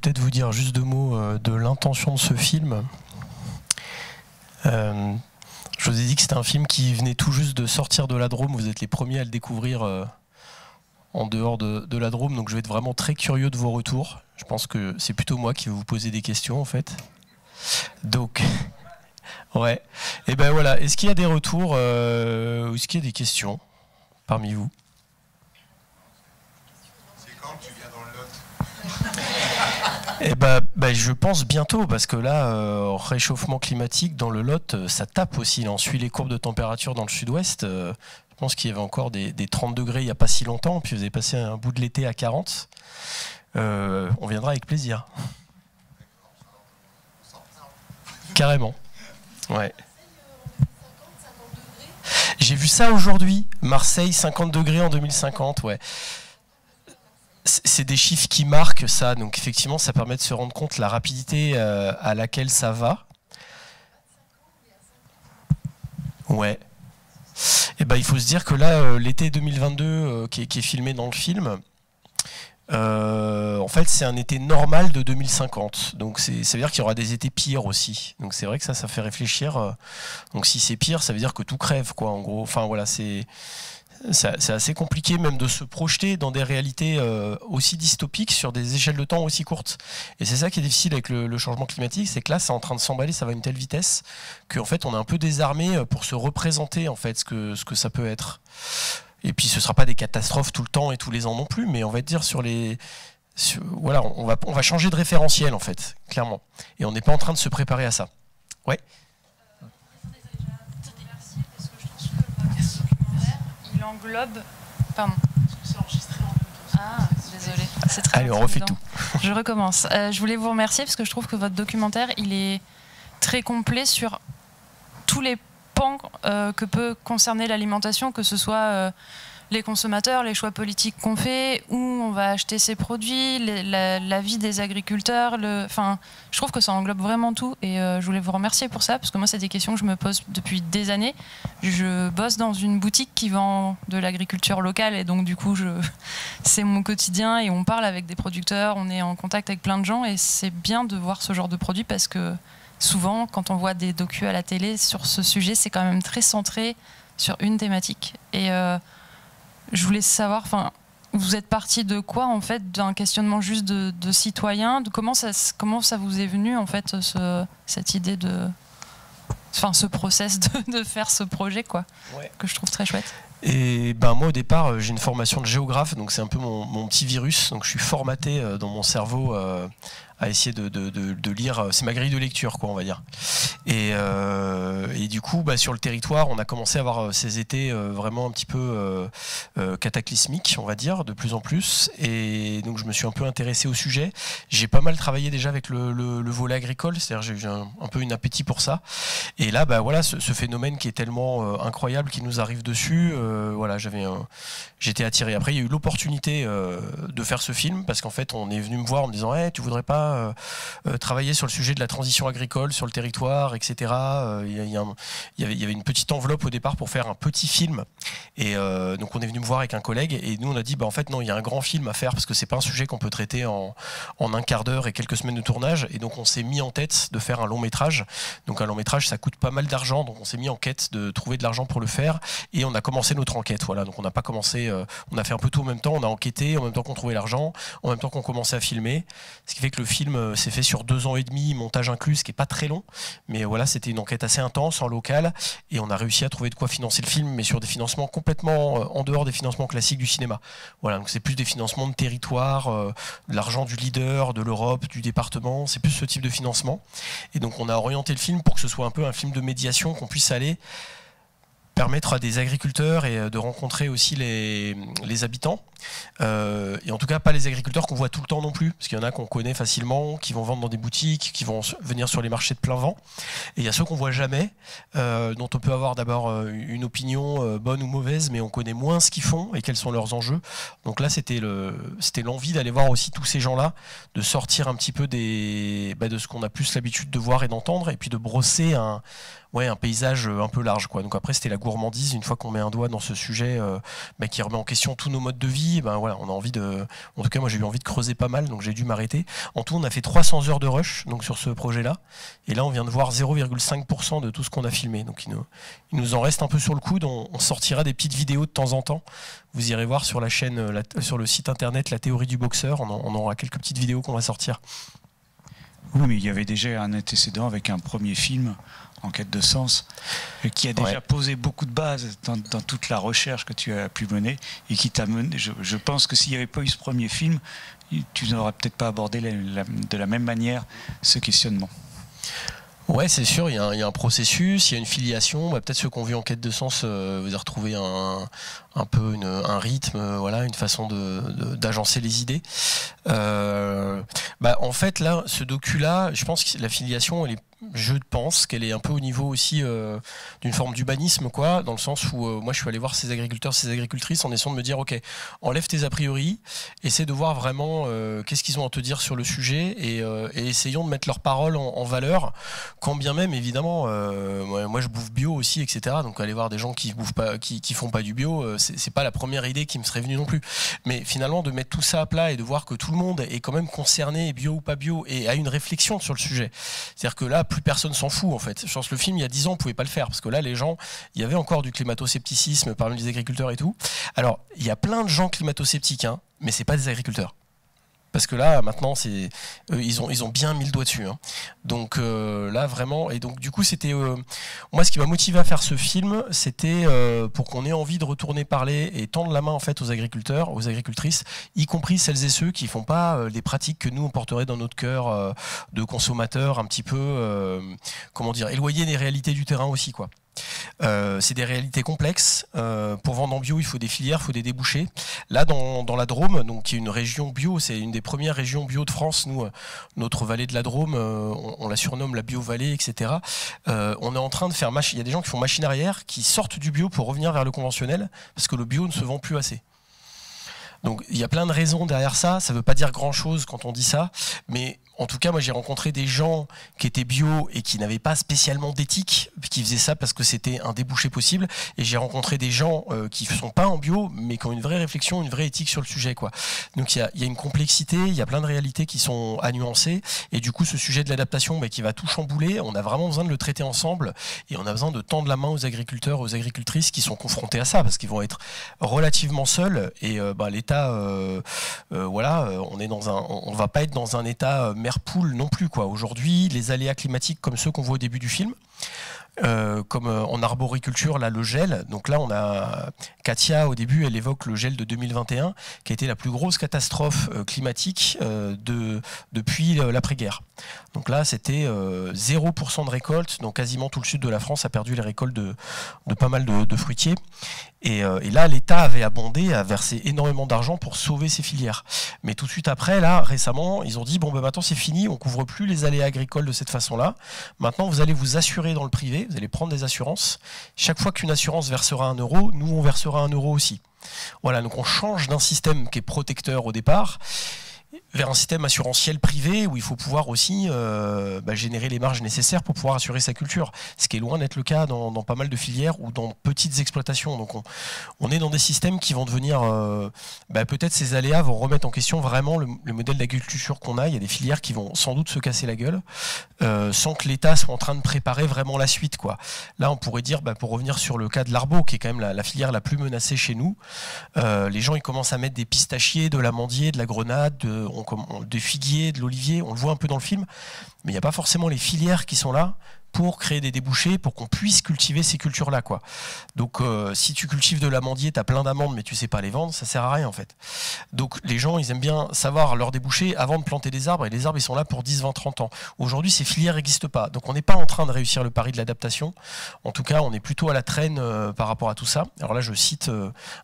peut-être vous dire juste deux mots de l'intention de ce film. Je vous ai dit que c'était un film qui venait tout juste de sortir de la Drôme. Vous êtes les premiers à le découvrir en dehors de la Drôme, donc je vais être vraiment très curieux de vos retours. Je pense que c'est plutôt moi qui vais vous poser des questions en fait. Donc, ouais. Et ben voilà, est-ce qu'il y a des retours ou est-ce qu'il y a des questions parmi vous? C'est quand tu viens dans le Lot? Eh ben, je pense bientôt, parce que là, réchauffement climatique dans le Lot, ça tape aussi. Là, on suit les courbes de température dans le sud-ouest. Je pense qu'il y avait encore des 30 degrés il n'y a pas si longtemps, puis vous avez passé un bout de l'été à 40. On viendra avec plaisir. Carrément. Ouais. J'ai vu ça aujourd'hui. Marseille, 50 degrés en 2050, ouais. C'est des chiffres qui marquent ça, donc effectivement ça permet de se rendre compte de la rapidité à laquelle ça va. Ouais. Et ben il faut se dire que là, l'été 2022 qui est filmé dans le film, en fait c'est un été normal de 2050. Donc ça veut dire qu'il y aura des étés pires aussi. Donc c'est vrai que ça fait réfléchir. Donc si c'est pire, ça veut dire que tout crève, quoi, en gros. Enfin voilà, c'est assez compliqué même de se projeter dans des réalités aussi dystopiques sur des échelles de temps aussi courtes. Et c'est ça qui est difficile avec le changement climatique, c'est que là c'est en train de s'emballer, ça va à une telle vitesse qu'en fait on est un peu désarmé pour se représenter en fait ce que ça peut être. Et puis ce ne sera pas des catastrophes tout le temps et tous les ans non plus, mais on va dire voilà, on va changer de référentiel en fait, clairement. Et on n'est pas en train de se préparer à ça. Ouais. Englobe. Pardon. C'est enregistré en même temps. Ah, désolé. C'est très Allez, on refait tout. Je recommence. Je voulais vous remercier parce que je trouve que votre documentaire, il est très complet sur tous les pans que peut concerner l'alimentation, que ce soit les consommateurs, les choix politiques qu'on fait, où on va acheter ses produits, la vie des agriculteurs. Enfin, je trouve que ça englobe vraiment tout et je voulais vous remercier pour ça parce que moi, c'est des questions que je me pose depuis des années. Je bosse dans une boutique qui vend de l'agriculture locale et donc du coup, c'est mon quotidien et on parle avec des producteurs, on est en contact avec plein de gens et c'est bien de voir ce genre de produit parce que souvent, quand on voit des docus à la télé sur ce sujet, c'est quand même très centré sur une thématique. Et je voulais savoir, enfin, vous êtes parti de quoi en fait, d'un questionnement juste de citoyen, de comment ça vous est venu en fait cette idée de, enfin, ce process de faire ce projet quoi, ouais. Que je trouve très chouette. Et ben moi au départ j'ai une formation de géographe, donc c'est un peu mon petit virus, donc je suis formaté dans mon cerveau à essayer de lire, c'est ma grille de lecture quoi on va dire. Et du coup sur le territoire on a commencé à avoir ces étés vraiment un petit peu cataclysmiques on va dire, de plus en plus, et donc je me suis un peu intéressé au sujet. J'ai pas mal travaillé déjà avec le volet agricole, c'est-à-dire j'ai eu un peu une appétit pour ça, et là voilà ce phénomène qui est tellement incroyable qui nous arrive dessus, voilà, j'étais attiré. Après il y a eu l'opportunité de faire ce film parce qu'en fait on est venu me voir en me disant hey, tu voudrais pas travailler sur le sujet de la transition agricole sur le territoire, etc. Il y avait une petite enveloppe au départ pour faire un petit film, et donc on est venu me voir avec un collègue et nous on a dit en fait non, il y a un grand film à faire parce que c'est pas un sujet qu'on peut traiter en un quart d'heure et quelques semaines de tournage, et donc on s'est mis en tête de faire un long métrage. Donc un long métrage ça coûte pas mal d'argent, donc on s'est mis en quête de trouver de l'argent pour le faire et on a commencé notre enquête. Voilà, donc on n'a pas commencé, on a fait un peu tout en même temps, on a enquêté en même temps qu'on trouvait l'argent, en même temps qu'on commençait à filmer, ce qui fait que le film s'est fait sur 2 ans et demi, montage inclus, ce qui est pas très long, mais voilà, c'était une enquête assez intense en local et on a réussi à trouver de quoi financer le film, mais sur des financements complètement en dehors des financements classiques du cinéma. Voilà, donc c'est plus des financements de territoire, de l'argent du leader, de l'Europe, du département, c'est plus ce type de financement. Et donc on a orienté le film pour que ce soit un peu un film de médiation, qu'on puisse aller permettre à des agriculteurs et de rencontrer aussi les habitants, et en tout cas pas les agriculteurs qu'on voit tout le temps non plus, parce qu'il y en a qu'on connaît facilement, qui vont vendre dans des boutiques, qui vont venir sur les marchés de plein vent, et il y a ceux qu'on voit jamais, dont on peut avoir d'abord une opinion bonne ou mauvaise, mais on connaît moins ce qu'ils font et quels sont leurs enjeux. Donc là c'était l'envie d'aller voir aussi tous ces gens-là, de sortir un petit peu de ce qu'on a plus l'habitude de voir et d'entendre, et puis de brosser un paysage un peu large quoi. Donc après c'était la gourmandise, une fois qu'on met un doigt dans ce sujet qui remet en question tous nos modes de vie, dit, ben voilà, on a envie de, en tout cas moi j'ai eu envie de creuser pas mal, donc j'ai dû m'arrêter. En tout, on a fait 300 heures de rush donc sur ce projet-là, et là on vient de voir 0,5% de tout ce qu'on a filmé. Donc il nous en reste un peu sur le coude. On sortira des petites vidéos de temps en temps. Vous irez voir sur la chaîne, sur le site internet La Théorie du Boxeur. On aura quelques petites vidéos qu'on va sortir. Oui, mais il y avait déjà un antécédent avec un premier film, En quête de sens, qui a déjà posé beaucoup de bases dans toute la recherche que tu as pu mener et qui t'a mené. Je pense que s'il n'y avait pas eu ce premier film, tu n'aurais peut-être pas abordé de la même manière ce questionnement. Ouais, c'est sûr, il y a un processus, il y a une filiation. Bah, peut-être ceux qui ont vu En quête de sens, vous avez retrouvé un peu un rythme, voilà, une façon d'agencer les idées. En fait, là, ce docu-là, je pense que la filiation, je pense qu'elle est un peu au niveau aussi d'une forme d'humanisme, quoi, dans le sens où moi je suis allé voir ces agriculteurs, ces agricultrices en essayant de me dire ok, enlève tes a priori, essaie de voir vraiment qu'est-ce qu'ils ont à te dire sur le sujet et essayons de mettre leurs paroles en valeur, quand bien même évidemment moi je bouffe bio aussi, etc. Donc aller voir des gens qui bouffent pas, qui font pas du bio, c'est pas la première idée qui me serait venue non plus. Mais finalement de mettre tout ça à plat et de voir que tout le monde est quand même concerné, bio ou pas bio, et a une réflexion sur le sujet. C'est-à-dire que là, plus personne s'en fout en fait. Je pense que le film, il y a 10 ans, on pouvait pas le faire parce que là, les gens, il y avait encore du climato-scepticisme parmi les agriculteurs et tout. Alors, il y a plein de gens climato-sceptiques, hein, mais c'est pas des agriculteurs. Parce que là, maintenant, ils ont bien mis le doigt dessus. Hein. Donc là, vraiment, et donc du coup, c'était moi, ce qui m'a motivé à faire ce film, c'était pour qu'on ait envie de retourner parler et tendre la main en fait aux agriculteurs, aux agricultrices, y compris celles et ceux qui font pas les pratiques que nous on porterait dans notre cœur de consommateurs, un petit peu, comment dire, éloignés des réalités du terrain aussi, quoi. C'est des réalités complexes. Pour vendre en bio, il faut des filières, il faut des débouchés. Là, dans la Drôme, donc, qui est une région bio, c'est une des premières régions bio de France. Nous, notre vallée de la Drôme, on la surnomme la bio-vallée, etc. On est en train de faire il y a des gens qui font machine arrière, qui sortent du bio pour revenir vers le conventionnel, parce que le bio ne se vend plus assez. Donc il y a plein de raisons derrière ça. Ça ne veut pas dire grand-chose quand on dit ça, mais en tout cas, moi j'ai rencontré des gens qui étaient bio et qui n'avaient pas spécialement d'éthique, qui faisaient ça parce que c'était un débouché possible. Et j'ai rencontré des gens qui ne sont pas en bio, mais qui ont une vraie réflexion, une vraie éthique sur le sujet, quoi. Donc il y a une complexité, il y a plein de réalités qui sont à nuancer. Et du coup, ce sujet de l'adaptation, qui va tout chambouler, on a vraiment besoin de le traiter ensemble. Et on a besoin de tendre la main aux agriculteurs, aux agricultrices qui sont confrontés à ça, parce qu'ils vont être relativement seuls. Et l'État, voilà, on va pas être dans un état mère-poule non plus, quoi. Aujourd'hui, les aléas climatiques comme ceux qu'on voit au début du film, comme en arboriculture, là, le gel. Donc là, on a Katia, au début, elle évoque le gel de 2021, qui a été la plus grosse catastrophe climatique depuis l'après-guerre. Donc là, c'était 0% de récolte, donc quasiment tout le sud de la France a perdu les récoltes de pas mal de fruitiers. Et là, l'État avait abondé, a versé énormément d'argent pour sauver ces filières. Mais tout de suite après, là, récemment, ils ont dit, bon, maintenant c'est fini, on couvre plus les aléas agricoles de cette façon-là. Maintenant, vous allez vous assurer dans le privé, vous allez prendre des assurances. Chaque fois qu'une assurance versera 1 euro, nous, on versera 1 euro aussi. Voilà, donc on change d'un système qui est protecteur au départ vers un système assurantiel privé où il faut pouvoir aussi générer les marges nécessaires pour pouvoir assurer sa culture, ce qui est loin d'être le cas dans pas mal de filières ou dans petites exploitations. Donc on est dans des systèmes qui vont devenir peut-être ces aléas vont remettre en question vraiment le modèle d'agriculture qu'on a. Il y a des filières qui vont sans doute se casser la gueule sans que l'État soit en train de préparer vraiment la suite, quoi. Là on pourrait dire, pour revenir sur le cas de l'arbo, qui est quand même la filière la plus menacée chez nous, les gens ils commencent à mettre des pistachiers, de l'amandier, de la grenade, des figuiers, de l'olivier, on le voit un peu dans le film, mais il n'y a pas forcément les filières qui sont là pour créer des débouchés, pour qu'on puisse cultiver ces cultures-là, quoi. Donc si tu cultives de l'amandier, tu as plein d'amandes, mais tu sais pas les vendre, ça sert à rien en fait. Donc les gens, ils aiment bien savoir leurs débouchés avant de planter des arbres, et les arbres, ils sont là pour 10, 20, 30 ans. Aujourd'hui, ces filières n'existent pas, donc on n'est pas en train de réussir le pari de l'adaptation. En tout cas, on est plutôt à la traîne par rapport à tout ça. Alors là, je cite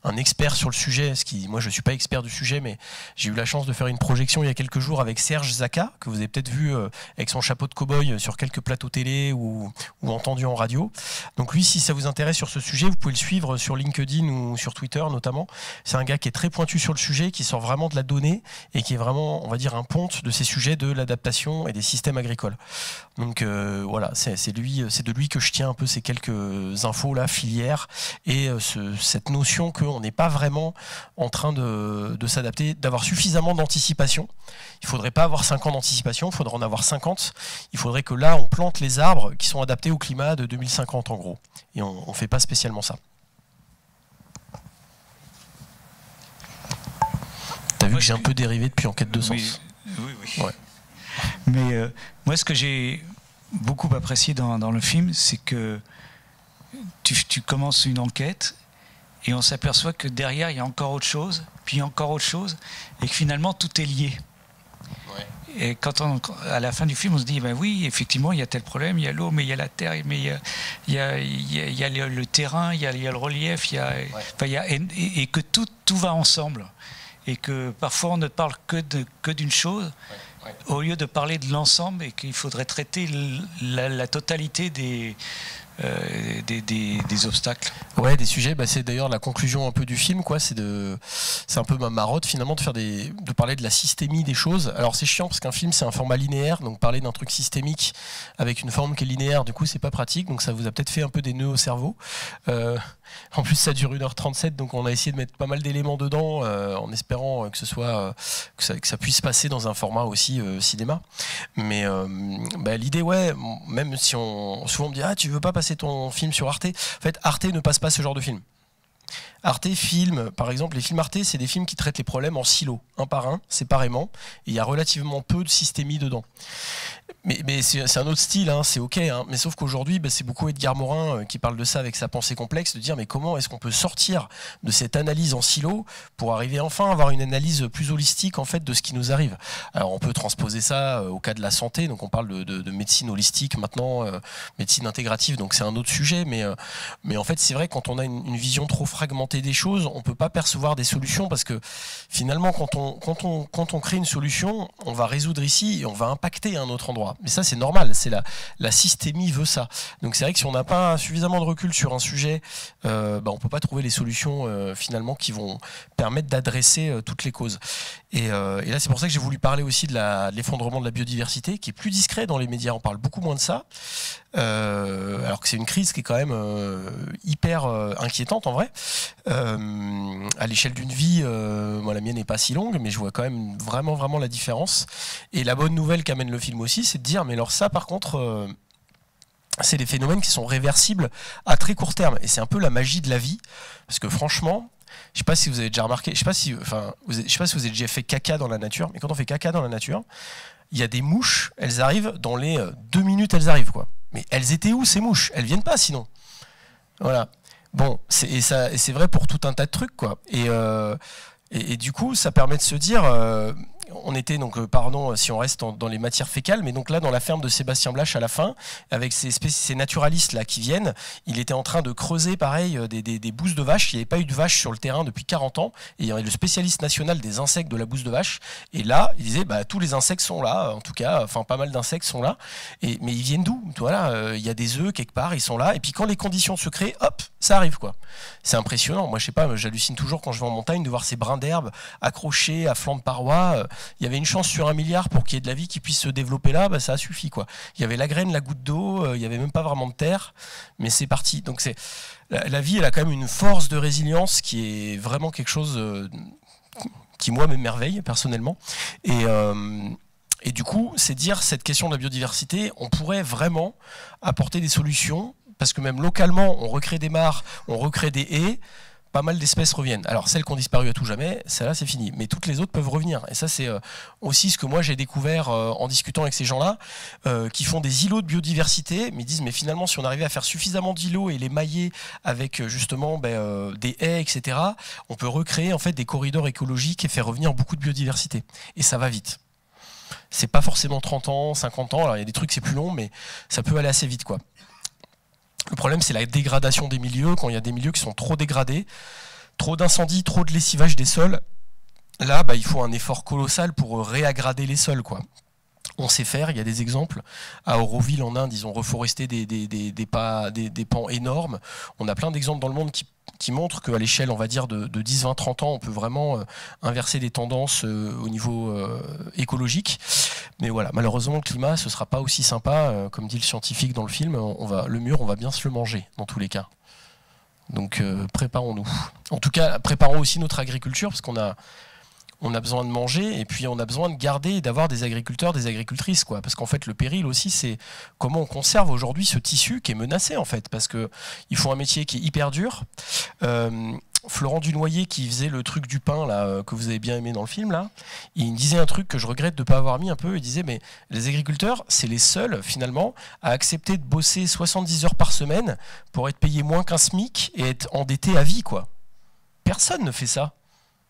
un expert sur le sujet, moi je suis pas expert du sujet, mais j'ai eu la chance de faire une projection il y a quelques jours avec Serge Zaka, que vous avez peut-être vu avec son chapeau de cow-boy sur quelques plateaux télé ou ou entendu en radio. Donc lui, si ça vous intéresse sur ce sujet, vous pouvez le suivre sur LinkedIn ou sur Twitter notamment. C'est un gars qui est très pointu sur le sujet, qui sort vraiment de la donnée et qui est vraiment, on va dire, un ponte de ces sujets de l'adaptation et des systèmes agricoles. Donc voilà, c'est de lui que je tiens un peu ces quelques infos là, filières, et cette notion qu'on n'est pas vraiment en train de s'adapter, d'avoir suffisamment d'anticipation. Il ne faudrait pas avoir 5 ans d'anticipation, il faudrait en avoir 50. Il faudrait que là, on plante les arbres qui sont adaptés au climat de 2050 en gros. Et on ne fait pas spécialement ça. T'as vu que j'ai un peu dérivé depuis En quête de sens. Oui. Ouais. Mais moi, ce que j'ai beaucoup apprécié dans le film, c'est que tu commences une enquête et on s'aperçoit que derrière, il y a encore autre chose, puis encore autre chose, et que finalement, tout est lié. Ouais. Et à la fin du film, on se dit, ben oui, effectivement, il y a tel problème, il y a l'eau, mais il y a la terre, mais il y a le terrain, il y a le relief, et que tout va ensemble. Et que parfois, on ne parle que d'une chose, au lieu de parler de l'ensemble, et qu'il faudrait traiter la totalité des obstacles. Ouais, des sujets, c'est d'ailleurs la conclusion un peu du film, quoi. C'est un peu ma marotte finalement de parler de la systémie des choses. Alors c'est chiant parce qu'un film c'est un format linéaire, donc parler d'un truc systémique avec une forme qui est linéaire, du coup c'est pas pratique, donc ça vous a peut-être fait un peu des nœuds au cerveau. En plus ça dure 1h37, donc on a essayé de mettre pas mal d'éléments dedans en espérant que que ça puisse passer dans un format aussi cinéma. Mais l'idée, ouais, même si souvent on me dit tu veux pas passer ton film sur Arte. En fait, Arte ne passe pas ce genre de film. Arte filme, par exemple, les films Arte, c'est des films qui traitent les problèmes en silo, un par un, séparément, et il y a relativement peu de systémie dedans. Mais c'est un autre style, hein, c'est ok, hein, mais sauf qu'aujourd'hui, c'est beaucoup Edgar Morin qui parle de ça avec sa pensée complexe, de dire mais comment est-ce qu'on peut sortir de cette analyse en silo pour arriver enfin à avoir une analyse plus holistique en fait de ce qui nous arrive. Alors on peut transposer ça au cas de la santé, donc on parle de médecine holistique maintenant, médecine intégrative, donc c'est un autre sujet, mais en fait c'est vrai quand on a une vision trop fragmentée des choses, on peut pas percevoir des solutions parce que finalement quand on crée une solution, on va résoudre ici et on va impacter un autre endroit. Mais ça c'est normal, c'est la systémie veut ça. Donc c'est vrai que si on n'a pas suffisamment de recul sur un sujet, on peut pas trouver les solutions finalement qui vont permettre d'adresser toutes les causes. Et là c'est pour ça que j'ai voulu parler aussi de l'effondrement de la biodiversité, qui est plus discret dans les médias, on parle beaucoup moins de ça, alors que c'est une crise qui est quand même hyper inquiétante en vrai. À l'échelle d'une vie, moi la mienne n'est pas si longue, mais je vois quand même vraiment la différence. Et la bonne nouvelle qu'amène le film aussi, c'est de dire mais alors ça par contre c'est des phénomènes qui sont réversibles à très court terme, et c'est un peu la magie de la vie, parce que franchement, je sais pas si vous avez déjà remarqué, je sais pas si vous avez déjà fait caca dans la nature, mais quand on fait caca dans la nature, il y a des mouches, elles arrivent dans les 2 minutes, elles arrivent quoi. Mais elles étaient où ces mouches? Elles viennent pas sinon. Voilà. Bon, c'est vrai pour tout un tas de trucs quoi. Et du coup, ça permet de se dire, on était donc, pardon, si on reste dans les matières fécales, mais donc là, dans la ferme de Sébastien Blache à la fin, avec ces naturalistes là qui viennent, il était en train de creuser, pareil, des bousses de vache. Il n'y avait pas eu de vache sur le terrain depuis 40 ans, et il y avait le spécialiste national des insectes de la bouse de vache. Et là, il disait, tous les insectes sont là, en tout cas, enfin pas mal d'insectes sont là. Mais ils viennent d'où? Voilà, il y a des œufs quelque part, ils sont là. Et puis quand les conditions se créent, hop, ça arrive quoi. C'est impressionnant. Moi, je sais pas, j'hallucine toujours quand je vais en montagne de voir ces brins d'herbe accrochés à flanc de paroi. Il y avait une chance sur 1 milliard pour qu'il y ait de la vie qui puisse se développer là, ça a suffi quoi. Il y avait la graine, la goutte d'eau, il n'y avait même pas vraiment de terre, mais c'est parti. Donc la vie, elle a quand même une force de résilience qui est vraiment quelque chose qui moi m'émerveille personnellement. Et du coup, c'est dire cette question de la biodiversité, on pourrait vraiment apporter des solutions, parce que même localement, on recrée des mares, on recrée des haies, pas mal d'espèces reviennent. Alors celles qui ont disparu à tout jamais, celles-là c'est fini. Mais toutes les autres peuvent revenir. Et ça c'est aussi ce que moi j'ai découvert en discutant avec ces gens-là, qui font des îlots de biodiversité, mais ils disent mais finalement si on arrivait à faire suffisamment d'îlots et les mailler avec justement des haies, etc., on peut recréer en fait des corridors écologiques et faire revenir beaucoup de biodiversité. Et ça va vite. C'est pas forcément 30 ans, 50 ans, alors il y a des trucs c'est plus long, mais ça peut aller assez vite quoi. Le problème, c'est la dégradation des milieux. Quand il y a des milieux qui sont trop dégradés, trop d'incendies, trop de lessivage des sols, là, il faut un effort colossal pour réagrader les sols, quoi. On sait faire, il y a des exemples. À Auroville, en Inde, ils ont reforesté des pans énormes. On a plein d'exemples dans le monde qui montrent qu'à l'échelle, on va dire, de 10, 20, 30 ans, on peut vraiment inverser des tendances au niveau écologique. Mais voilà, malheureusement, le climat, ce ne sera pas aussi sympa. Comme dit le scientifique dans le film, le mur, on va bien se le manger, dans tous les cas. Donc, préparons-nous. En tout cas, préparons aussi notre agriculture, parce qu'on a besoin de manger et puis on a besoin de garder et d'avoir des agriculteurs, des agricultrices, quoi. Parce qu'en fait, le péril aussi, c'est comment on conserve aujourd'hui ce tissu qui est menacé, en fait, parce qu'ils font un métier qui est hyper dur. Florent Dunoyer, qui faisait le truc du pain là, que vous avez bien aimé dans le film, là, il disait un truc que je regrette de ne pas avoir mis un peu. Il disait, mais les agriculteurs, c'est les seuls, finalement, à accepter de bosser 70 heures par semaine pour être payé moins qu'un SMIC et être endetté à vie, quoi. Personne ne fait ça.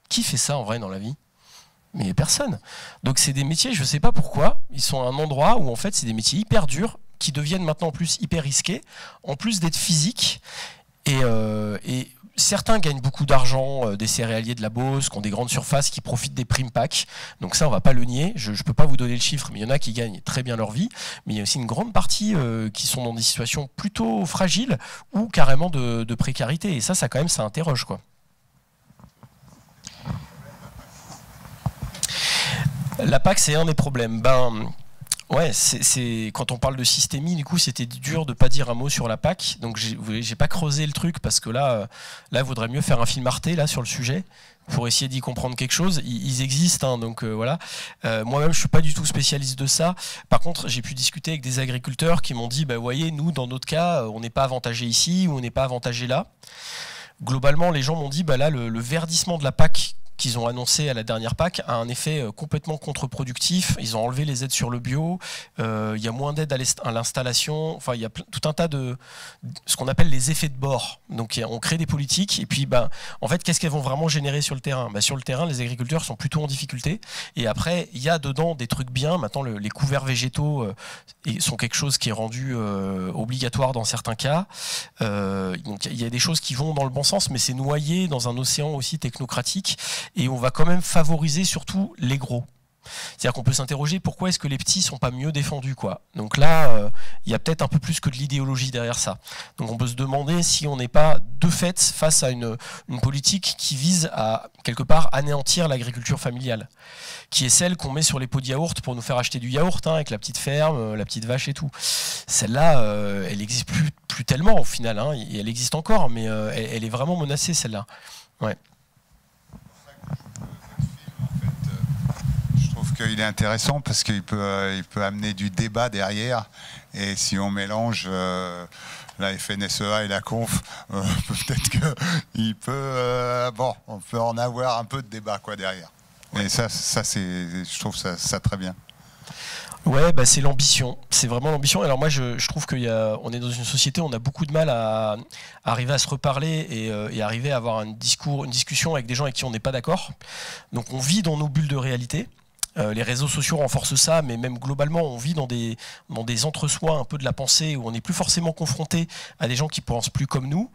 Qui fait ça en vrai dans la vie? Mais personne. Donc c'est des métiers, je ne sais pas pourquoi, ils sont à un endroit où en fait c'est des métiers hyper durs, qui deviennent maintenant en plus hyper risqués, en plus d'être physiques. Et certains gagnent beaucoup d'argent, des céréaliers de la Beauce, qui ont des grandes surfaces, qui profitent des primes PAC. Donc ça, on ne va pas le nier. Je ne peux pas vous donner le chiffre, mais il y en a qui gagnent très bien leur vie. Mais il y a aussi une grande partie qui sont dans des situations plutôt fragiles ou carrément de précarité. Et ça quand même, ça interroge, quoi. La PAC, c'est un des problèmes. Ouais, quand on parle de systémie, du coup, c'était dur de ne pas dire un mot sur la PAC. Donc, j'ai pas creusé le truc parce que là, il vaudrait mieux faire un film Arte là sur le sujet pour essayer d'y comprendre quelque chose. Ils existent, hein, donc voilà. Moi-même, je suis pas du tout spécialiste de ça. Par contre, j'ai pu discuter avec des agriculteurs qui m'ont dit, bah, voyez, nous, dans notre cas, on n'est pas avantagé ici ou on n'est pas avantagé là. Globalement, les gens m'ont dit, bah là, le verdissement de la PAC qu'ils ont annoncé à la dernière PAC a un effet complètement contre-productif. Ils ont enlevé les aides sur le bio, il y a moins d'aides à l'installation, enfin il y a tout un tas de ce qu'on appelle les effets de bord. Donc on crée des politiques et puis en fait qu'est-ce qu'elles vont vraiment générer sur le terrain? Sur le terrain, les agriculteurs sont plutôt en difficulté et après il y a dedans des trucs bien. Maintenant les couverts végétaux sont quelque chose qui est rendu obligatoire dans certains cas. Donc il y a des choses qui vont dans le bon sens, mais c'est noyé dans un océan aussi technocratique. Et on va quand même favoriser surtout les gros. C'est-à-dire qu'on peut s'interroger pourquoi est-ce que les petits sont pas mieux défendus, quoi. Donc là, il y a peut-être un peu plus que de l'idéologie derrière ça. Donc on peut se demander si on n'est pas de fait face à une politique qui vise à quelque part anéantir l'agriculture familiale, qui est celle qu'on met sur les pots de yaourt pour nous faire acheter du yaourt, hein, avec la petite ferme, la petite vache et tout. Celle-là, elle n'existe plus tellement au final, hein, et elle existe encore, mais elle est vraiment menacée, celle-là. Ouais. Il est intéressant parce qu'il peut amener du débat derrière, et si on mélange la FNSEA et la Conf, peut-être qu'il peut on peut en avoir un peu de débat, quoi, derrière. Et ça je trouve ça très bien. Ouais, c'est l'ambition. C'est vraiment l'ambition. Alors moi, je trouve qu'on est dans une société où on a beaucoup de mal à arriver à se reparler et arriver à avoir une discussion avec des gens avec qui on n'est pas d'accord. Donc on vit dans nos bulles de réalité. Les réseaux sociaux renforcent ça, mais même globalement, on vit dans des entre-soi un peu de la pensée où on n'est plus forcément confronté à des gens qui pensent plus comme nous.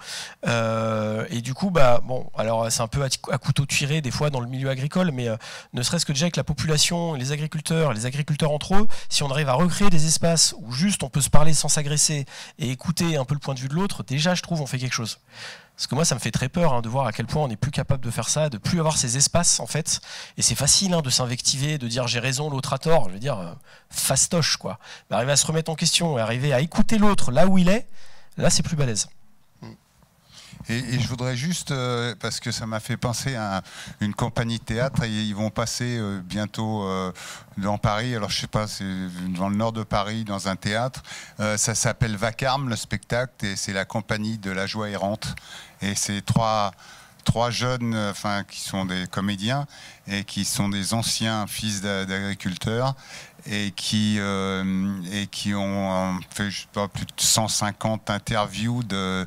Et du coup, alors c'est un peu à couteau tiré des fois dans le milieu agricole, mais ne serait-ce que déjà avec la population, les agriculteurs entre eux, si on arrive à recréer des espaces où juste on peut se parler sans s'agresser et écouter un peu le point de vue de l'autre, déjà, je trouve, on fait quelque chose. Parce que moi, ça me fait très peur, hein, de voir à quel point on n'est plus capable de faire ça, de plus avoir ces espaces, en fait. Et c'est facile, hein, de s'invectiver, de dire j'ai raison, l'autre a tort. Je veux dire, fastoche, quoi. Mais arriver à se remettre en question et arriver à écouter l'autre là où il est, là, c'est plus balèze. Et je voudrais juste, parce que ça m'a fait penser à une compagnie de théâtre, et ils vont passer bientôt dans Paris, alors je sais pas, c'est dans le nord de Paris, dans un théâtre, ça s'appelle Vacarme, le spectacle, et c'est la compagnie de la joie errante, et c'est trois jeunes, qui sont des comédiens, et qui sont des anciens fils d'agriculteurs, et qui ont fait, je sais pas, plus de 150 interviews de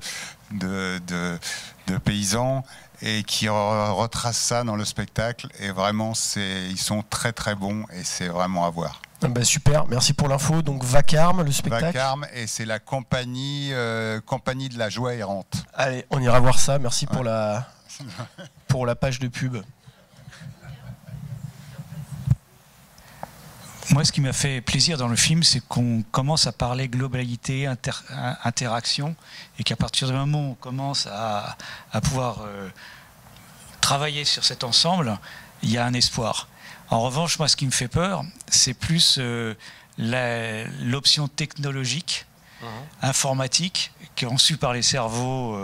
paysans, et qui retracent ça dans le spectacle, et vraiment ils sont très très bons, et c'est vraiment à voir. Super, merci pour l'info. Donc Vacarme, le spectacle. Vacarme, et c'est la compagnie de la joie errante. Allez, on ira voir ça. Merci pour la page de pub. Moi, ce qui m'a fait plaisir dans le film, c'est qu'on commence à parler globalité, interaction, et qu'à partir du moment où on commence à pouvoir travailler sur cet ensemble, il y a un espoir. En revanche, moi, ce qui me fait peur, c'est plus l'option technologique, informatique, qui est conçue par les cerveaux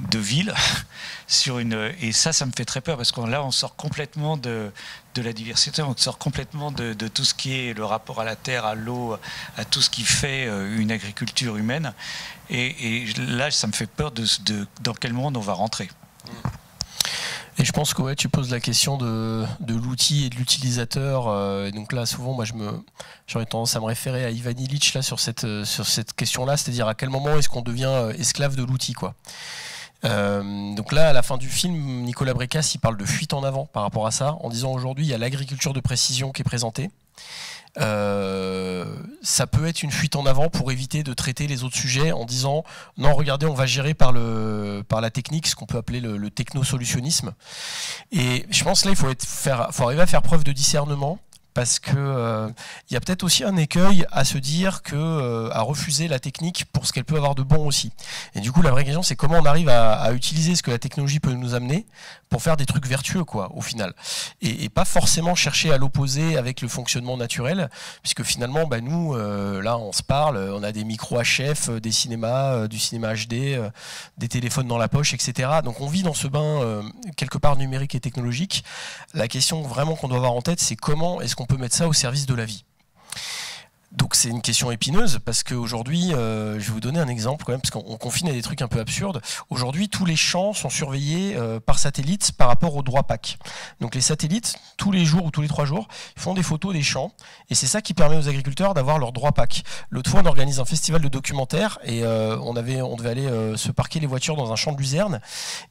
de ville et ça me fait très peur parce que là on sort complètement de la diversité, on sort complètement de tout ce qui est le rapport à la terre, à l'eau, à tout ce qui fait une agriculture humaine et là ça me fait peur dans quel monde on va rentrer. Et je pense que ouais, tu poses la question de l'outil et de l'utilisateur. Et donc là, souvent, moi, j'aurais tendance à me référer à Ivan Illich là sur cette question-là, c'est-à-dire à quel moment est-ce qu'on devient esclave de l'outil, quoi. Donc là, à la fin du film, Nicolas Brécasse, il parle de fuite en avant par rapport à ça, en disant aujourd'hui, il y a l'agriculture de précision qui est présentée. Ça peut être une fuite en avant pour éviter de traiter les autres sujets en disant non, regardez, on va gérer par la technique, ce qu'on peut appeler le technosolutionnisme. Et je pense là il faut arriver à faire preuve de discernement, parce que il y a peut-être aussi un écueil à se dire à refuser la technique pour ce qu'elle peut avoir de bon aussi. Et du coup, la vraie question, c'est comment on arrive à utiliser ce que la technologie peut nous amener pour faire des trucs vertueux, quoi, au final. Et pas forcément chercher à l'opposer avec le fonctionnement naturel, puisque finalement, bah, nous, là, on se parle, on a des micros HF, des cinémas, du cinéma HD, des téléphones dans la poche, etc. Donc on vit dans ce bain quelque part numérique et technologique. La question vraiment qu'on doit avoir en tête, c'est comment est-ce qu'on peut mettre ça au service de la vie. Donc c'est une question épineuse parce qu'aujourd'hui, je vais vous donner un exemple quand même, parce qu'on confine à des trucs un peu absurdes. Aujourd'hui, tous les champs sont surveillés par satellite par rapport au droit PAC. Donc les satellites, tous les jours ou tous les 3 jours, font des photos des champs et c'est ça qui permet aux agriculteurs d'avoir leur droit PAC. L'autre fois, on organise un festival de documentaires et on devait aller se parquer les voitures dans un champ de luzerne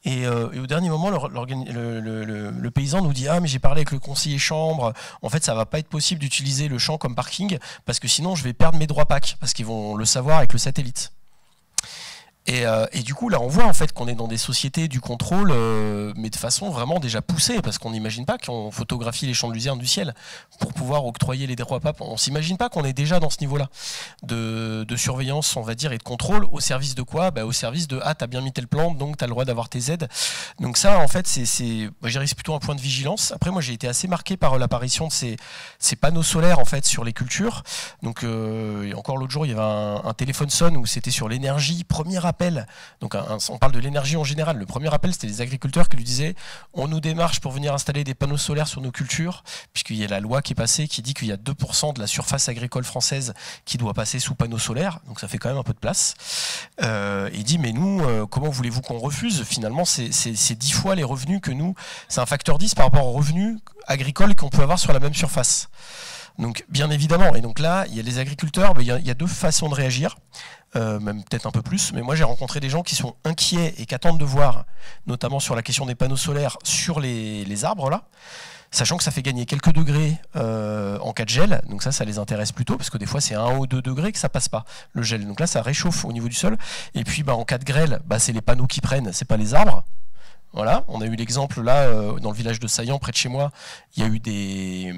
et au dernier moment, le paysan nous dit « Ah, mais j'ai parlé avec le conseiller chambre, en fait, ça va pas être possible d'utiliser le champ comme parking parce que sinon je vais perdre mes droits PAC parce qu'ils vont le savoir avec le satellite. » Et du coup, là, on voit en fait qu'on est dans des sociétés du contrôle, mais de façon vraiment déjà poussée, parce qu'on n'imagine pas qu'on photographie les champs de luzerne du ciel pour pouvoir octroyer les droits PAC. On s'imagine pas qu'on est déjà dans ce niveau-là de surveillance, on va dire, et de contrôle, au service de quoi? Bah, au service de « Ah, t'as bien mis telle plante, donc t'as le droit d'avoir tes aides. » Donc ça, en fait, c'est plutôt un point de vigilance. Après, moi, j'ai été assez marqué par l'apparition de ces panneaux solaires, en fait, sur les cultures. Donc, encore l'autre jour, il y avait un téléphone sonne où c'était sur l'énergie, premier appel. Donc on parle de l'énergie en général. Le premier appel, c'était les agriculteurs qui lui disaient on nous démarche pour venir installer des panneaux solaires sur nos cultures, puisqu'il y a la loi qui est passée qui dit qu'il y a 2% de la surface agricole française qui doit passer sous panneaux solaires, donc ça fait quand même un peu de place. Il dit mais nous, comment voulez-vous qu'on refuse? Finalement, c'est 10 fois les revenus que nous, c'est un facteur 10 par rapport aux revenus agricoles qu'on peut avoir sur la même surface. Donc bien évidemment, et donc là, il y a les agriculteurs, il y a 2 façons de réagir. Même peut-être un peu plus, mais moi j'ai rencontré des gens qui sont inquiets et qui attendent de voir, notamment sur la question des panneaux solaires sur les arbres là, sachant que ça fait gagner quelques degrés en cas de gel, donc ça les intéresse plutôt, parce que des fois c'est 1 ou 2 degrés que ça passe pas, le gel, donc là ça réchauffe au niveau du sol, et puis en cas de grêle, c'est les panneaux qui prennent, c'est pas les arbres. Voilà, on a eu l'exemple là, dans le village de Saillant, près de chez moi, il y a eu des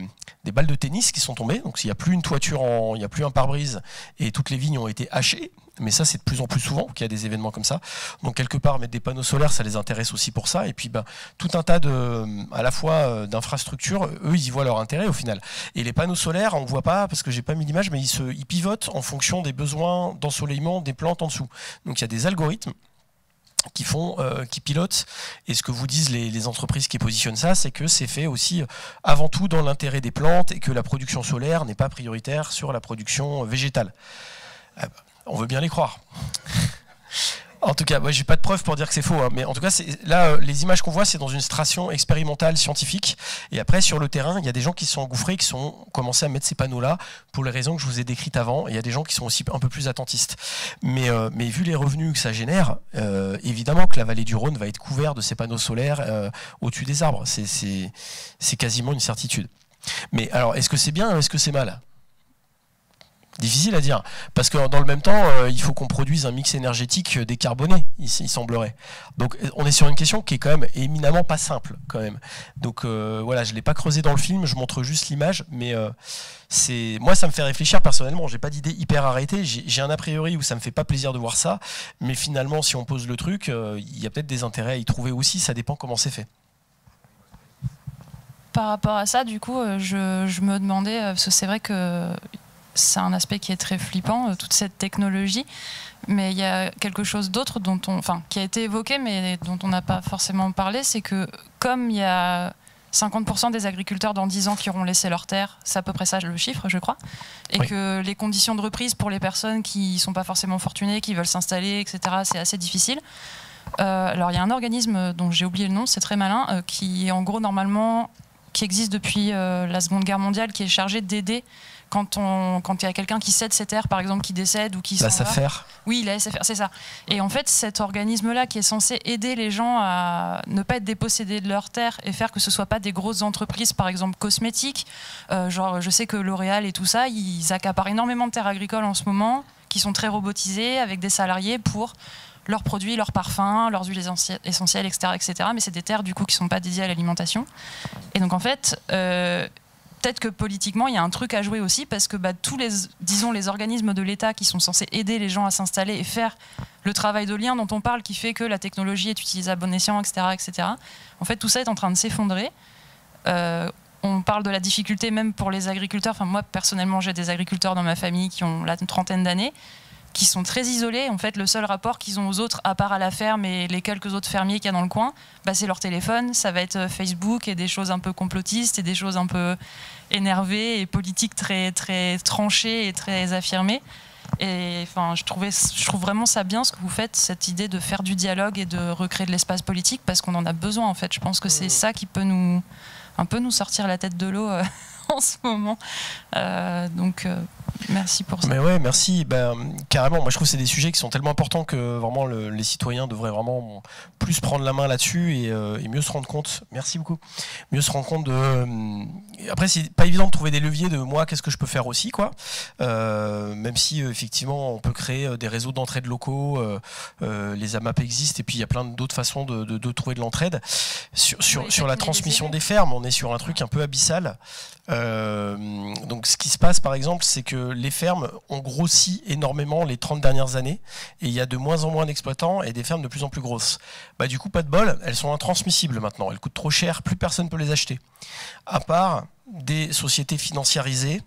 balles de tennis qui sont tombées, donc s'il n'y a plus une toiture, il n'y a plus un pare-brise, et toutes les vignes ont été hachées, mais ça c'est de plus en plus souvent qu'il y a des événements comme ça. Donc quelque part, mettre des panneaux solaires, ça les intéresse aussi pour ça, et puis tout un tas à la fois d'infrastructures, eux ils y voient leur intérêt au final. Et les panneaux solaires, on ne voit pas, parce que j'ai pas mis l'image, mais ils pivotent en fonction des besoins d'ensoleillement des plantes en dessous. Donc il y a des algorithmes qui pilotent, et ce que vous disent les entreprises qui positionnent ça, c'est que c'est fait aussi avant tout dans l'intérêt des plantes et que la production solaire n'est pas prioritaire sur la production végétale. On veut bien les croire. En tout cas, j'ai pas de preuves pour dire que c'est faux, hein, mais en tout cas, là, les images qu'on voit, c'est dans une station expérimentale scientifique. Et après, sur le terrain, il y a des gens qui sont engouffrés, qui sont commencé à mettre ces panneaux-là pour les raisons que je vous ai décrites avant. Et il y a des gens qui sont aussi un peu plus attentistes. Mais vu les revenus que ça génère, évidemment que la vallée du Rhône va être couverte de ces panneaux solaires au-dessus des arbres. C'est quasiment une certitude. Mais alors, est-ce que c'est bien ou est-ce que c'est mal ? Difficile à dire, parce que dans le même temps, il faut qu'on produise un mix énergétique décarboné. il semblerait. Donc on est sur une question qui est quand même éminemment pas simple quand même. Donc voilà, je l'ai pas creusé dans le film, je montre juste l'image, mais moi ça me fait réfléchir personnellement. J'ai pas d'idée hyper arrêtée, j'ai un a priori où ça me fait pas plaisir de voir ça, mais finalement si on pose le truc, il y a peut-être des intérêts à y trouver aussi, ça dépend comment c'est fait. Par rapport à ça, du coup, je me demandais, parce que c'est vrai que c'est un aspect qui est très flippant, toute cette technologie, mais il y a quelque chose d'autre qui a été évoqué, mais dont on n'a pas forcément parlé, c'est que comme il y a 50% des agriculteurs dans 10 ans qui auront laissé leur terre, c'est à peu près ça le chiffre, je crois, et oui. Que les conditions de reprise pour les personnes qui ne sont pas forcément fortunées, qui veulent s'installer, etc., c'est assez difficile. Alors il y a un organisme dont j'ai oublié le nom, c'est très malin, qui en gros normalement qui existe depuis la Seconde Guerre mondiale, qui est chargé d'aider quand il y a quelqu'un qui cède ses terres, par exemple, qui décède ou qui s'en va. La SAFER. Oui, la SAFER, c'est ça. Et en fait, cet organisme-là qui est censé aider les gens à ne pas être dépossédés de leurs terres et faire que ce ne soit pas des grosses entreprises, par exemple cosmétiques, genre je sais que L'Oréal et tout ça, ils accaparent énormément de terres agricoles en ce moment, qui sont très robotisées, avec des salariés pour leurs produits, leurs parfums, leurs huiles essentielles, etc., etc. Mais c'est des terres du coup qui ne sont pas dédiées à l'alimentation. Et donc en fait, peut-être que politiquement il y a un truc à jouer aussi, parce que tous les organismes de l'État qui sont censés aider les gens à s'installer et faire le travail de lien dont on parle, qui fait que la technologie est utilisée à bon escient, etc., etc. En fait, tout ça est en train de s'effondrer. On parle de la difficulté même pour les agriculteurs. Enfin, moi personnellement, j'ai des agriculteurs dans ma famille qui ont une trentaine d'années, qui sont très isolés. En fait, le seul rapport qu'ils ont aux autres, à part à la ferme et les quelques autres fermiers qu'il y a dans le coin, c'est leur téléphone. Ça va être Facebook et des choses un peu complotistes et des choses un peu énervées et politiques très, très tranchées et très affirmées. Et enfin, je trouve vraiment ça bien ce que vous faites, cette idée de faire du dialogue et de recréer de l'espace politique, parce qu'on en a besoin en fait. Je pense que c'est ça qui peut nous sortir la tête de l'eau en ce moment. Merci pour ça. Mais ouais, merci. Carrément, moi je trouve que c'est des sujets qui sont tellement importants que vraiment les citoyens devraient vraiment plus prendre la main là-dessus et mieux se rendre compte. Merci beaucoup. Mieux se rendre compte de. Après, c'est pas évident de trouver des leviers de moi, qu'est-ce que je peux faire aussi, quoi. Même si effectivement on peut créer des réseaux d'entraide locaux, les AMAP existent, et puis il y a plein d'autres façons de trouver de l'entraide. Sur la transmission des fermes, on est sur un truc un peu abyssal. Donc ce qui se passe par exemple, c'est que les fermes ont grossi énormément les 30 dernières années, et il y a de moins en moins d'exploitants et des fermes de plus en plus grosses. Du coup, pas de bol, elles sont intransmissibles maintenant, elles coûtent trop cher, plus personne ne peut les acheter, à part des sociétés financiarisées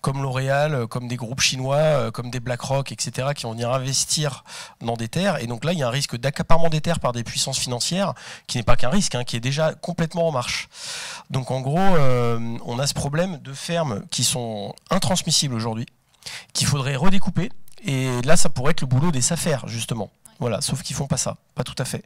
comme L'Oréal, comme des groupes chinois, comme des BlackRock, etc., qui vont venir investir dans des terres. Et donc là, il y a un risque d'accaparement des terres par des puissances financières, qui n'est pas qu'un risque, qui est déjà complètement en marche. Donc en gros, on a ce problème de fermes qui sont intransmissibles aujourd'hui, qu'il faudrait redécouper. Et là, ça pourrait être le boulot des SAFER, justement. Voilà, sauf qu'ils font pas ça, pas tout à fait.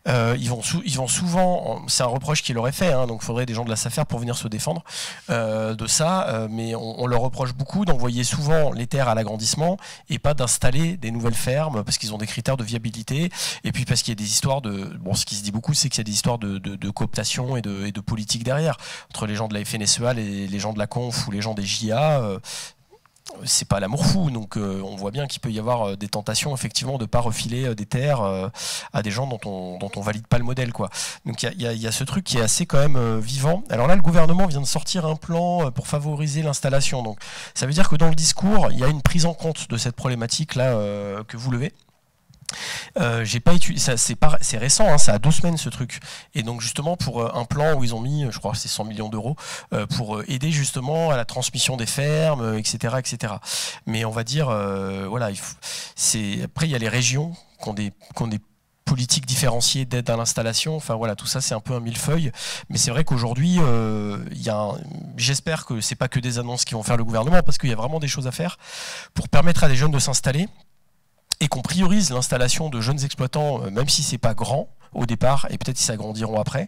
Ils vont souvent, c'est un reproche qu'ils leur est fait, donc il faudrait des gens de la SAFER pour venir se défendre de ça, mais on leur reproche beaucoup d'envoyer souvent les terres à l'agrandissement et pas d'installer des nouvelles fermes, parce qu'ils ont des critères de viabilité, et puis parce qu'il y a des histoires ce qui se dit beaucoup, c'est qu'il y a des histoires de cooptation et de politique derrière, entre les gens de la FNSEA, les gens de la Conf ou les gens des JA. C'est pas l'amour fou, donc on voit bien qu'il peut y avoir des tentations effectivement de pas refiler des terres à des gens dont on valide pas le modèle, quoi. Donc il y a ce truc qui est assez quand même vivant. Alors là, le gouvernement vient de sortir un plan pour favoriser l'installation, donc ça veut dire que dans le discours il y a une prise en compte de cette problématique là que vous levez. J'ai pas étudié, c'est récent, ça a 2 semaines ce truc, et donc justement pour un plan où ils ont mis, je crois que c'est 100 millions d'euros pour aider justement à la transmission des fermes, etc., etc. Mais on va dire, voilà, après il y a les régions qui ont des politiques différenciées d'aide à l'installation, enfin voilà, tout ça c'est un peu un millefeuille, mais c'est vrai qu'aujourd'hui j'espère que c'est pas que des annonces qui vont faire le gouvernement, parce qu'il y a vraiment des choses à faire pour permettre à des jeunes de s'installer, et qu'on priorise l'installation de jeunes exploitants, même si c'est pas grand au départ, et peut-être ils s'agrandiront après,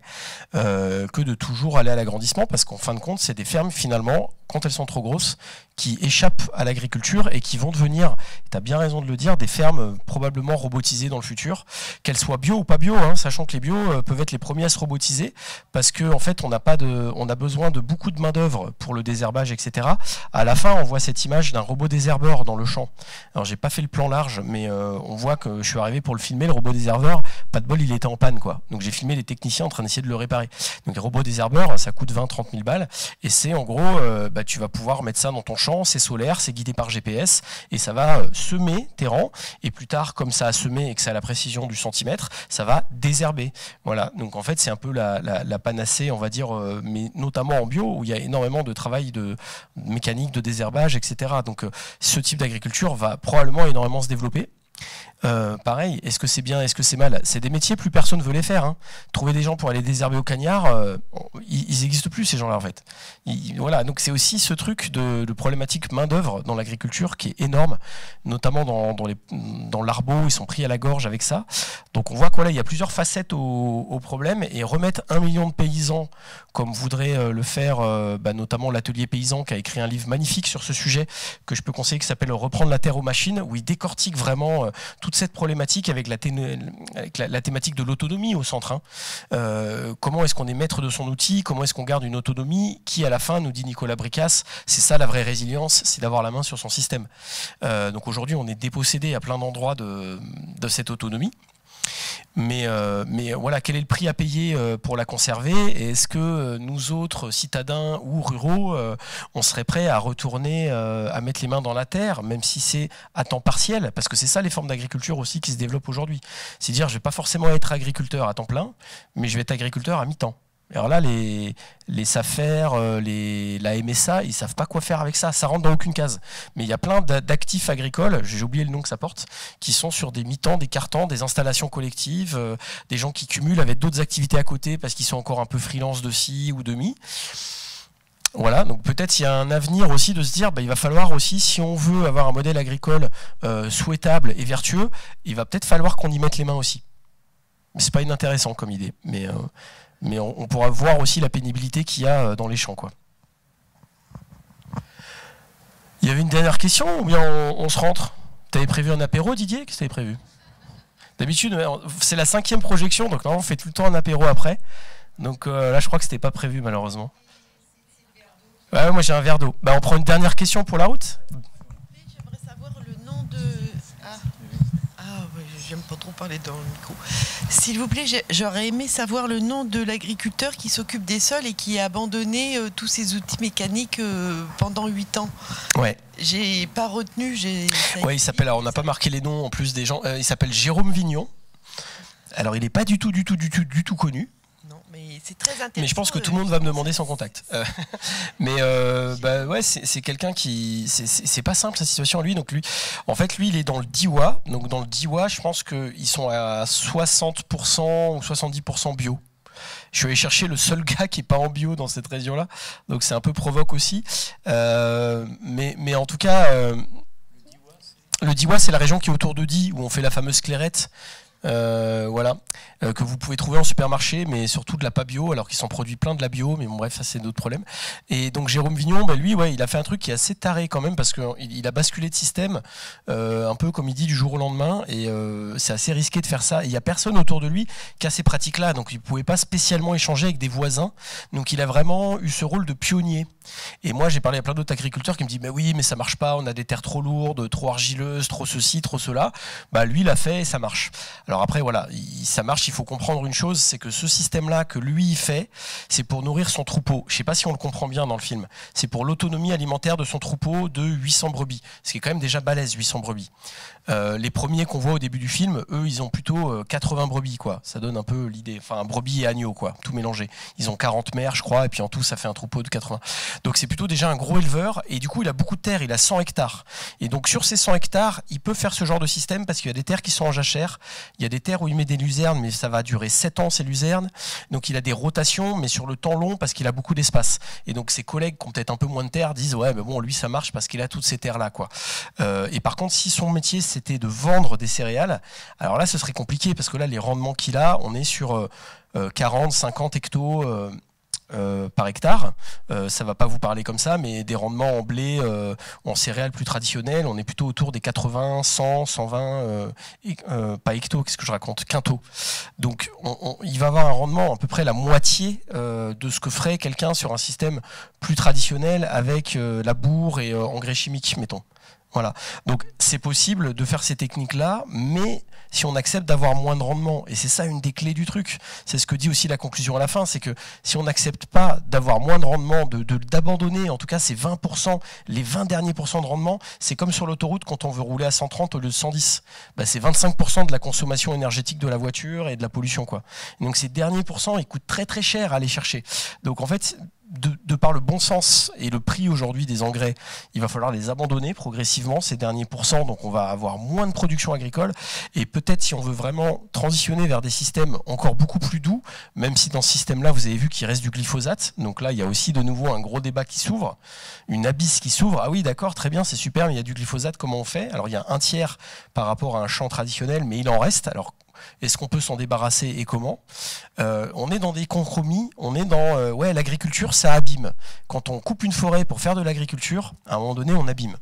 que de toujours aller à l'agrandissement, parce qu'en fin de compte, c'est des fermes finalement quand elles sont trop grosses, qui échappent à l'agriculture et qui vont devenir, tu as bien raison de le dire, des fermes probablement robotisées dans le futur, qu'elles soient bio ou pas bio, hein, sachant que les bio peuvent être les premiers à se robotiser, parce qu'en fait on a besoin de beaucoup de main d'œuvre pour le désherbage, etc. À la fin, on voit cette image d'un robot désherbeur dans le champ. Alors j'ai pas fait le plan large, mais on voit que je suis arrivé pour le filmer, le robot désherbeur, pas de bol, il était en panne, quoi. Donc j'ai filmé les techniciens en train d'essayer de le réparer. Donc les robots désherbeurs, ça coûte 20-30 000 balles, et c'est en gros, tu vas pouvoir mettre ça dans ton champ, c'est solaire, c'est guidé par GPS, et ça va semer tes rangs, et plus tard, comme ça a semé et que ça a la précision du centimètre, ça va désherber. Voilà, donc en fait c'est un peu la panacée, on va dire, mais notamment en bio, où il y a énormément de travail de mécanique, de désherbage, etc. Donc ce type d'agriculture va probablement énormément se développer. Pareil, est-ce que c'est bien, est-ce que c'est mal? C'est des métiers, plus personne ne veut les faire, hein. Trouver des gens pour aller désherber au cagnard, ils n'existent plus, ces gens-là, en fait. Voilà, donc c'est aussi ce truc de problématique main-d'œuvre dans l'agriculture qui est énorme, notamment dans l'arbo, ils sont pris à la gorge avec ça. Donc on voit qu'il y a plusieurs facettes au problème, et remettre 1 million de paysans, comme voudrait le faire notamment l'Atelier Paysan, qui a écrit un livre magnifique sur ce sujet, que je peux conseiller, qui s'appelle Reprendre la terre aux machines, où il décortique vraiment toute cette problématique avec la thématique de l'autonomie au centre. Hein. Comment est-ce qu'on est maître de son outil? Comment est-ce qu'on garde une autonomie qui, à la fin, nous dit Nicolas Bricasse, c'est ça la vraie résilience, c'est d'avoir la main sur son système. Donc aujourd'hui, on est dépossédé à plein d'endroits de cette autonomie. Mais voilà, quel est le prix à payer pour la conserver? Et est-ce que nous autres, citadins ou ruraux, on serait prêts à retourner à mettre les mains dans la terre, même si c'est à temps partiel? Parce que c'est ça les formes d'agriculture aussi qui se développent aujourd'hui. C'est dire, je ne vais pas forcément être agriculteur à temps plein, mais je vais être agriculteur à mi-temps. Alors là, les SAFER, la MSA, ils ne savent pas quoi faire avec ça. Ça rentre dans aucune case. Mais il y a plein d'actifs agricoles, j'ai oublié le nom que ça porte, qui sont sur des mi-temps, des quarts-temps, des installations collectives, des gens qui cumulent avec d'autres activités à côté parce qu'ils sont encore un peu freelance de ci ou de mi. Voilà, donc peut-être il y a un avenir aussi de se dire, il va falloir aussi, si on veut avoir un modèle agricole souhaitable et vertueux, il va peut-être falloir qu'on y mette les mains aussi. Mais c'est pas inintéressant comme idée. Mais on pourra voir aussi la pénibilité qu'il y a dans les champs, quoi. Il y avait une dernière question ou bien on se rentre? T'avais prévu un apéro, Didier? Qu'est-ce que t'avais prévu? D'habitude, c'est la 5e projection, donc normalement on fait tout le temps un apéro après. Donc là, je crois que c'était pas prévu, malheureusement. Ouais, moi j'ai un verre d'eau. On prend une dernière question pour la route. J'aimerais savoir le nom de... J'aime pas trop parler dans le micro. S'il vous plaît, j'aurais aimé savoir le nom de l'agriculteur qui s'occupe des sols et qui a abandonné tous ses outils mécaniques pendant 8 ans. Ouais. J'ai pas retenu. Ouais, il s'appelle. Alors, on n'a pas marqué les noms en plus des gens. Il s'appelle Jérôme Vignon. Alors, il n'est pas du tout connu. C'est très intéressant. Mais je pense que tout le monde va me demander son contact. Ouais, c'est quelqu'un qui... C'est pas simple sa situation, lui. Donc lui, en fait, lui, il est dans le Diois. Donc dans le Diois, je pense qu'ils sont à 60% ou 70% bio. Je suis allé chercher le seul gars qui n'est pas en bio dans cette région-là. Donc c'est un peu provoque aussi. Mais en tout cas, le Diois, c'est la région qui est autour de Die, où on fait la fameuse clairette. Voilà, que vous pouvez trouver en supermarché, mais surtout de la pas bio, alors qu'ils s'en produit plein de la bio, mais bon, bref, ça c'est d'autres problèmes. Et donc Jérôme Vignon, lui, ouais, il a fait un truc qui est assez taré quand même, parce qu'il a basculé de système, un peu comme il dit, du jour au lendemain, et c'est assez risqué de faire ça. Et il n'y a personne autour de lui qui a ces pratiques-là, donc il ne pouvait pas spécialement échanger avec des voisins, donc il a vraiment eu ce rôle de pionnier. Et moi, j'ai parlé à plein d'autres agriculteurs qui me disent, mais oui, mais ça marche pas, on a des terres trop lourdes, trop argileuses, trop ceci, trop cela. Lui, il a fait et ça marche. Alors après, voilà, ça marche, il faut comprendre une chose, c'est que ce système-là que lui, il fait, c'est pour nourrir son troupeau. Je ne sais pas si on le comprend bien dans le film. C'est pour l'autonomie alimentaire de son troupeau de 800 brebis. Ce qui est quand même déjà balèze, 800 brebis. Les premiers qu'on voit au début du film, eux, ils ont plutôt 80 brebis, quoi. Ça donne un peu l'idée. Enfin, brebis et agneaux, quoi, tout mélangé. Ils ont 40 mères, je crois, et puis en tout, ça fait un troupeau de 80. Donc c'est plutôt déjà un gros éleveur, et du coup, il a beaucoup de terres, il a 100 hectares. Et donc sur ces 100 hectares, il peut faire ce genre de système, parce qu'il y a des terres qui sont en jachère, il y a des terres où il met des luzernes, mais ça va durer 7 ans, ces luzernes. Donc il a des rotations, mais sur le temps long, parce qu'il a beaucoup d'espace. Et donc ses collègues qui ont peut-être un peu moins de terre disent, ouais, mais bon, lui, ça marche parce qu'il a toutes ces terres-là, quoi. Et par contre, si son métier, c'était de vendre des céréales, alors là, ce serait compliqué, parce que là, les rendements qu'il a, on est sur 40, 50 hectos par hectare. Ça va pas vous parler comme ça, mais des rendements en blé, en céréales plus traditionnelles, on est plutôt autour des 80, 100, 120, pas hecto, qu'est-ce que je raconte, quinto. Donc il va avoir un rendement à peu près la moitié de ce que ferait quelqu'un sur un système plus traditionnel avec labour et engrais chimiques, mettons. Voilà. Donc c'est possible de faire ces techniques-là, mais si on accepte d'avoir moins de rendement, et c'est ça une des clés du truc, c'est ce que dit aussi la conclusion à la fin, c'est que si on n'accepte pas d'avoir moins de rendement, d'abandonner en tout cas ces 20%, les 20 derniers pourcents de rendement, c'est comme sur l'autoroute quand on veut rouler à 130 au lieu de 110. Bah, c'est 25% de la consommation énergétique de la voiture et de la pollution, quoi. Et donc ces derniers pourcents, ils coûtent très très cher à aller chercher. Donc en fait, de par le bon sens et le prix aujourd'hui des engrais, il va falloir les abandonner progressivement, ces derniers pourcents, donc on va avoir moins de production agricole, et peut-être si on veut vraiment transitionner vers des systèmes encore beaucoup plus doux, même si dans ce système-là, vous avez vu qu'il reste du glyphosate, donc là, il y a aussi de nouveau un gros débat qui s'ouvre, une abysse qui s'ouvre. Ah oui, d'accord, très bien, c'est super, mais il y a du glyphosate, comment on fait? Alors il y a un tiers par rapport à un champ traditionnel, mais il en reste. Alors est-ce qu'on peut s'en débarrasser et comment? On est dans des compromis, on est dans ouais, l'agriculture, ça abîme. Quand on coupe une forêt pour faire de l'agriculture, à un moment donné, on abîme.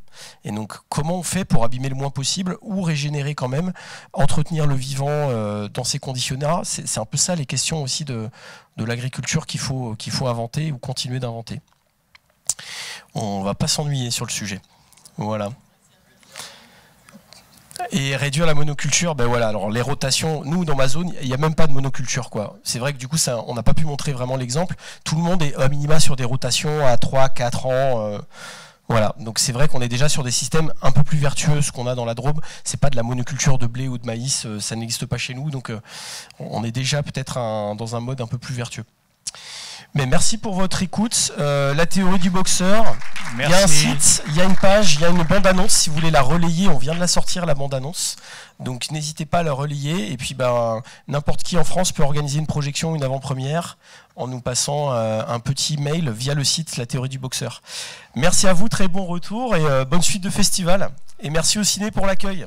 Et donc, comment on fait pour abîmer le moins possible ou régénérer quand même, entretenir le vivant dans ces conditions-là? C'est un peu ça les questions aussi de l'agriculture qu'il faut inventer ou continuer d'inventer. On ne va pas s'ennuyer sur le sujet. Voilà. Et réduire la monoculture, ben voilà, alors les rotations, nous dans ma zone, il n'y a même pas de monoculture, quoi. C'est vrai que du coup, ça, on n'a pas pu montrer vraiment l'exemple. Tout le monde est à minima sur des rotations à 3, 4 ans. Voilà, donc c'est vrai qu'on est déjà sur des systèmes un peu plus vertueux, ce qu'on a dans la Drôme. C'est pas de la monoculture de blé ou de maïs, ça n'existe pas chez nous, donc on est déjà peut-être dans un mode un peu plus vertueux. Mais merci pour votre écoute. La théorie du boxeur. Merci. Il y a un site, il y a une page, il y a une bande-annonce. Si vous voulez la relayer, on vient de la sortir, la bande-annonce. Donc n'hésitez pas à la relayer. Et puis n'importe qui en France peut organiser une projection, une avant-première, en nous passant un petit mail via le site La théorie du boxeur. Merci à vous, très bon retour et bonne suite de festival. Et merci au ciné pour l'accueil.